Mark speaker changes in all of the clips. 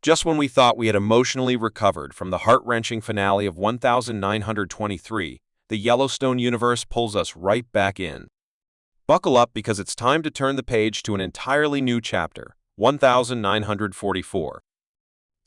Speaker 1: Just when we thought we had emotionally recovered from the heart-wrenching finale of 1923, the Yellowstone universe pulls us right back in. Buckle up because it's time to turn the page to an entirely new chapter, 1944.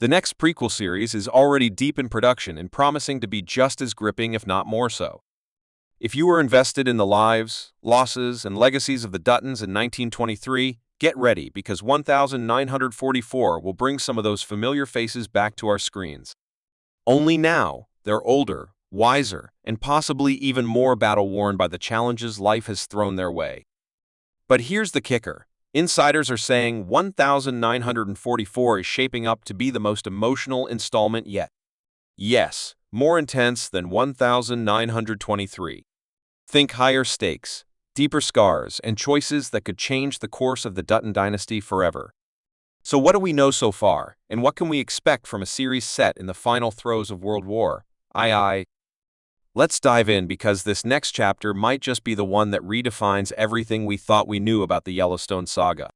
Speaker 1: The next prequel series is already deep in production and promising to be just as gripping, if not more so. If you were invested in the lives, losses, and legacies of the Duttons in 1923, get ready because 1944 will bring some of those familiar faces back to our screens. Only now, they're older, wiser, and possibly even more battle-worn by the challenges life has thrown their way. But here's the kicker. Insiders are saying 1944 is shaping up to be the most emotional installment yet. Yes, more intense than 1923. Think higher stakes, deeper scars, and choices that could change the course of the Dutton dynasty forever. So what do we know so far, and what can we expect from a series set in the final throes of World War II? Let's dive in because this next chapter might just be the one that redefines everything we thought we knew about the Yellowstone saga.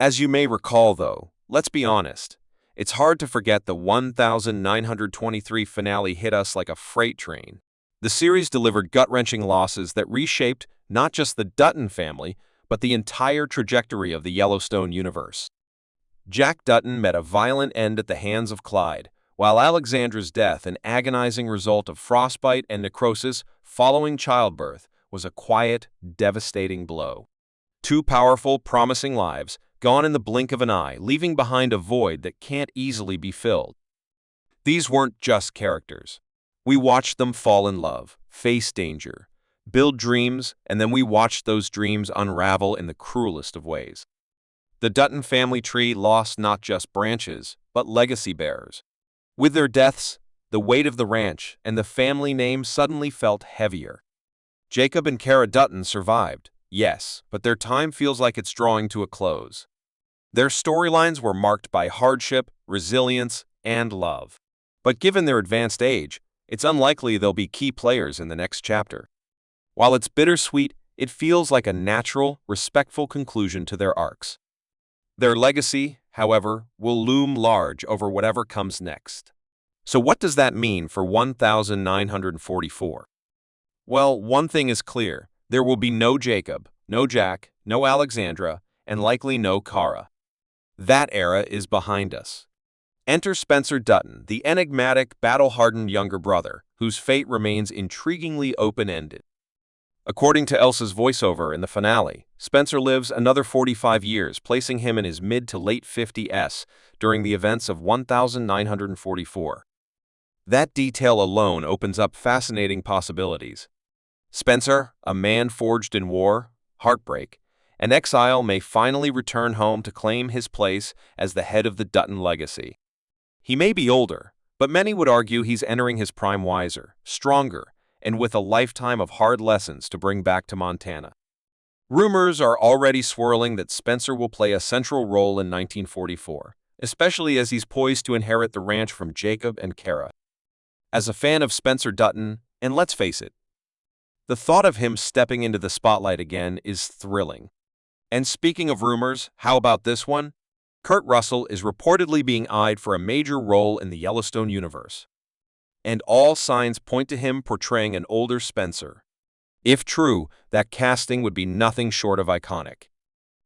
Speaker 1: As you may recall though, let's be honest, it's hard to forget the 1923 finale hit us like a freight train. The series delivered gut-wrenching losses that reshaped not just the Dutton family, but the entire trajectory of the Yellowstone universe. Jack Dutton met a violent end at the hands of Clyde, while Alexandra's death, an agonizing result of frostbite and necrosis following childbirth, was a quiet, devastating blow. Two powerful, promising lives gone in the blink of an eye, leaving behind a void that can't easily be filled. These weren't just characters. We watched them fall in love, face danger, build dreams, and then we watched those dreams unravel in the cruelest of ways. The Dutton family tree lost not just branches, but legacy bearers. With their deaths, the weight of the ranch and the family name suddenly felt heavier. Jacob and Kara Dutton survived, yes, but their time feels like it's drawing to a close. Their storylines were marked by hardship, resilience, and love. But given their advanced age, it's unlikely they'll be key players in the next chapter. While it's bittersweet, it feels like a natural, respectful conclusion to their arcs. Their legacy, however, will loom large over whatever comes next. So what does that mean for 1944? Well, one thing is clear. There will be no Jacob, no Jack, no Alexandra, and likely no Kara. That era is behind us. Enter Spencer Dutton, the enigmatic, battle-hardened younger brother, whose fate remains intriguingly open-ended. According to Elsa's voiceover in the finale, Spencer lives another 45 years, placing him in his mid to late 50s during the events of 1944. That detail alone opens up fascinating possibilities. Spencer, a man forged in war, heartbreak, and exile, may finally return home to claim his place as the head of the Dutton legacy. He may be older, but many would argue he's entering his prime wiser, stronger, and with a lifetime of hard lessons to bring back to Montana. Rumors are already swirling that Spencer will play a central role in 1944, especially as he's poised to inherit the ranch from Jacob and Kara. As a fan of Spencer Dutton, and let's face it, the thought of him stepping into the spotlight again is thrilling. And speaking of rumors, how about this one? Kurt Russell is reportedly being eyed for a major role in the Yellowstone universe. And all signs point to him portraying an older Spencer. If true, that casting would be nothing short of iconic.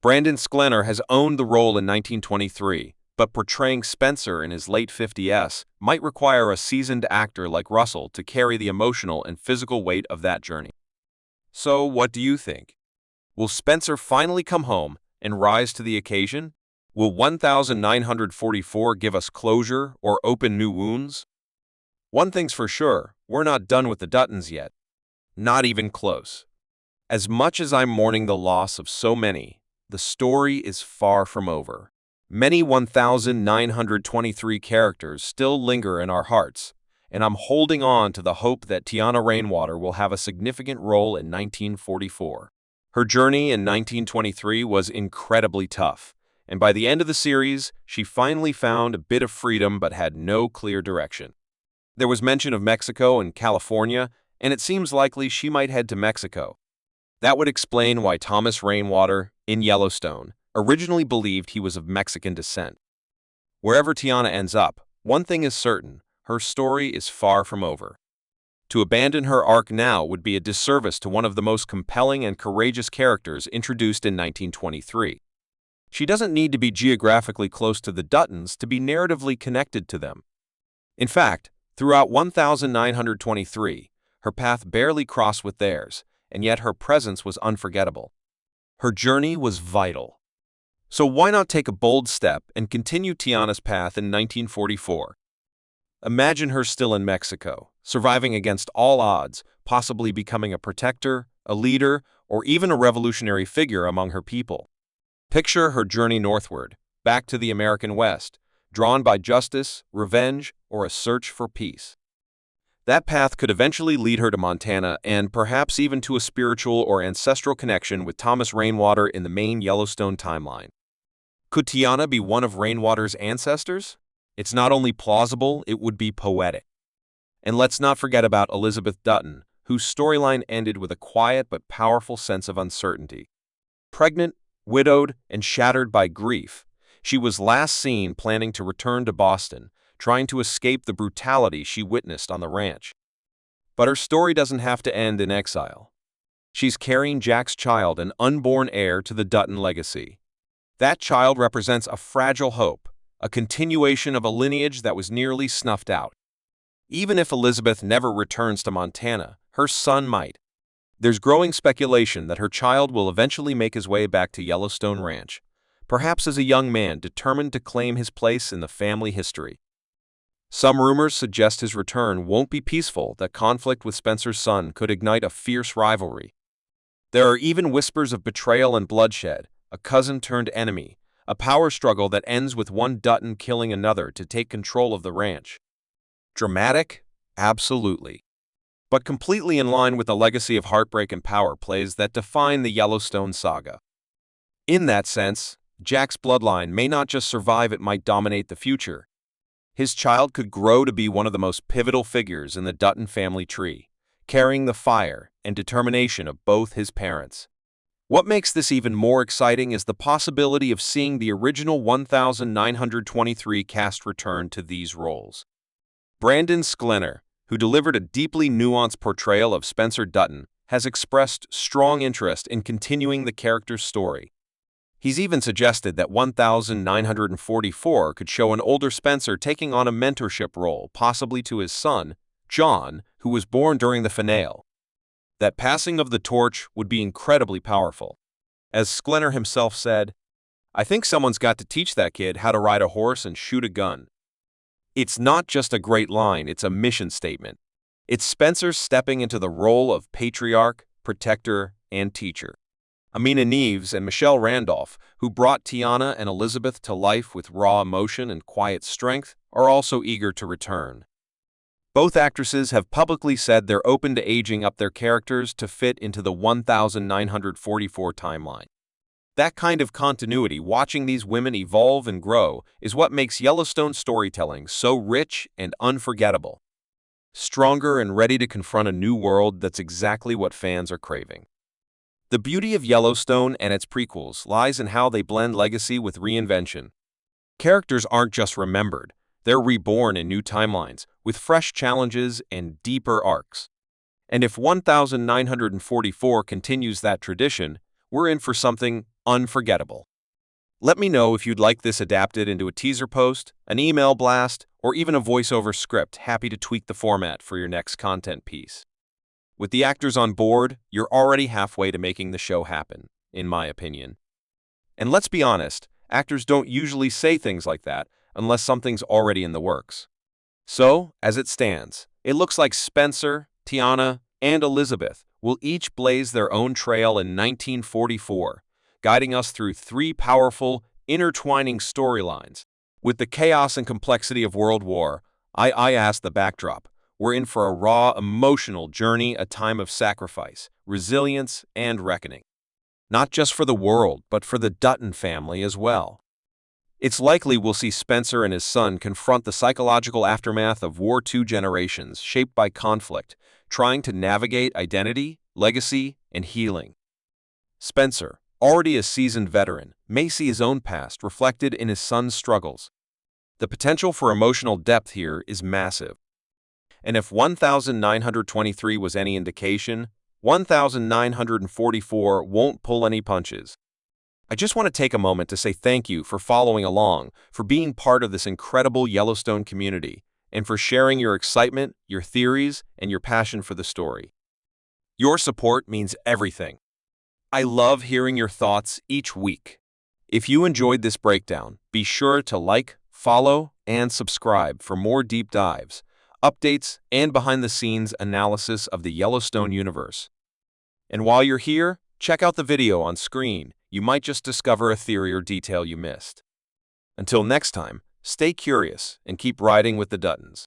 Speaker 1: Brandon Sklenar has owned the role in 1923, but portraying Spencer in his late 50s might require a seasoned actor like Russell to carry the emotional and physical weight of that journey. So, what do you think? Will Spencer finally come home and rise to the occasion? Will 1944 give us closure or open new wounds? One thing's for sure, we're not done with the Duttons yet. Not even close. As much as I'm mourning the loss of so many, the story is far from over. Many 1923 characters still linger in our hearts, and I'm holding on to the hope that Tiana Rainwater will have a significant role in 1944. Her journey in 1923 was incredibly tough, and by the end of the series, she finally found a bit of freedom but had no clear direction. There was mention of Mexico and California, and it seems likely she might head to Mexico. That would explain why Thomas Rainwater, in Yellowstone, originally believed he was of Mexican descent. Wherever Tiana ends up, one thing is certain, her story is far from over. To abandon her arc now would be a disservice to one of the most compelling and courageous characters introduced in 1923. She doesn't need to be geographically close to the Duttons to be narratively connected to them. In fact, throughout 1923, her path barely crossed with theirs, and yet her presence was unforgettable. Her journey was vital. So why not take a bold step and continue Tiana's path in 1944? Imagine her still in Mexico, surviving against all odds, possibly becoming a protector, a leader, or even a revolutionary figure among her people. Picture her journey northward, back to the American West, drawn by justice, revenge, or a search for peace. That path could eventually lead her to Montana and perhaps even to a spiritual or ancestral connection with Tiana Rainwater in the main Yellowstone timeline. Could Tiana be one of Rainwater's ancestors? It's not only plausible, it would be poetic. And let's not forget about Elizabeth Dutton, whose storyline ended with a quiet but powerful sense of uncertainty. Pregnant, widowed, and shattered by grief, she was last seen planning to return to Boston, trying to escape the brutality she witnessed on the ranch. But her story doesn't have to end in exile. She's carrying Jack's child, an unborn heir to the Dutton legacy. That child represents a fragile hope, a continuation of a lineage that was nearly snuffed out. Even if Elizabeth never returns to Montana, her son might. There's growing speculation that her child will eventually make his way back to Yellowstone Ranch, perhaps as a young man determined to claim his place in the family history. Some rumors suggest his return won't be peaceful, that conflict with Spencer's son could ignite a fierce rivalry. There are even whispers of betrayal and bloodshed, a cousin turned enemy, a power struggle that ends with one Dutton killing another to take control of the ranch. Dramatic? Absolutely. But completely in line with the legacy of heartbreak and power plays that define the Yellowstone saga. In that sense, Jack's bloodline may not just survive, it might dominate the future. His child could grow to be one of the most pivotal figures in the Dutton family tree, carrying the fire and determination of both his parents. What makes this even more exciting is the possibility of seeing the original 1923 cast return to these roles. Brandon Sklenar, who delivered a deeply nuanced portrayal of Spencer Dutton, has expressed strong interest in continuing the character's story. He's even suggested that 1944 could show an older Spencer taking on a mentorship role, possibly to his son, John, who was born during the finale. That passing of the torch would be incredibly powerful. As Sklenar himself said, "I think someone's got to teach that kid how to ride a horse and shoot a gun." It's not just a great line, it's a mission statement. It's Spencer stepping into the role of patriarch, protector, and teacher. Amina Neves and Michelle Randolph, who brought Tiana and Elizabeth to life with raw emotion and quiet strength, are also eager to return. Both actresses have publicly said they're open to aging up their characters to fit into the 1944 timeline. That kind of continuity, watching these women evolve and grow, is what makes Yellowstone storytelling so rich and unforgettable. Stronger and ready to confront a new world, that's exactly what fans are craving. The beauty of Yellowstone and its prequels lies in how they blend legacy with reinvention. Characters aren't just remembered, they're reborn in new timelines, with fresh challenges and deeper arcs. And if 1944 continues that tradition, we're in for something unforgettable. Let me know if you'd like this adapted into a teaser post, an email blast, or even a voiceover script. Happy to tweak the format for your next content piece. With the actors on board, you're already halfway to making the show happen, in my opinion. And let's be honest, actors don't usually say things like that unless something's already in the works. So, as it stands, it looks like Spencer, Tiana, and Elizabeth will each blaze their own trail in 1944, guiding us through three powerful, intertwining storylines. With the chaos and complexity of World War I as the backdrop, we're in for a raw, emotional journey, a time of sacrifice, resilience, and reckoning. Not just for the world, but for the Dutton family as well. It's likely we'll see Spencer and his son confront the psychological aftermath of War II generations shaped by conflict, trying to navigate identity, legacy, and healing. Spencer, already a seasoned veteran, may see his own past reflected in his son's struggles. The potential for emotional depth here is massive. And if 1923 was any indication, 1944 won't pull any punches. I just want to take a moment to say thank you for following along, for being part of this incredible Yellowstone community, and for sharing your excitement, your theories, and your passion for the story. Your support means everything. I love hearing your thoughts each week. If you enjoyed this breakdown, be sure to like, follow, and subscribe for more deep dives, updates, and behind-the-scenes analysis of the Yellowstone universe. And while you're here, check out the video on screen. You might just discover a theory or detail you missed. Until next time, stay curious and keep riding with the Duttons.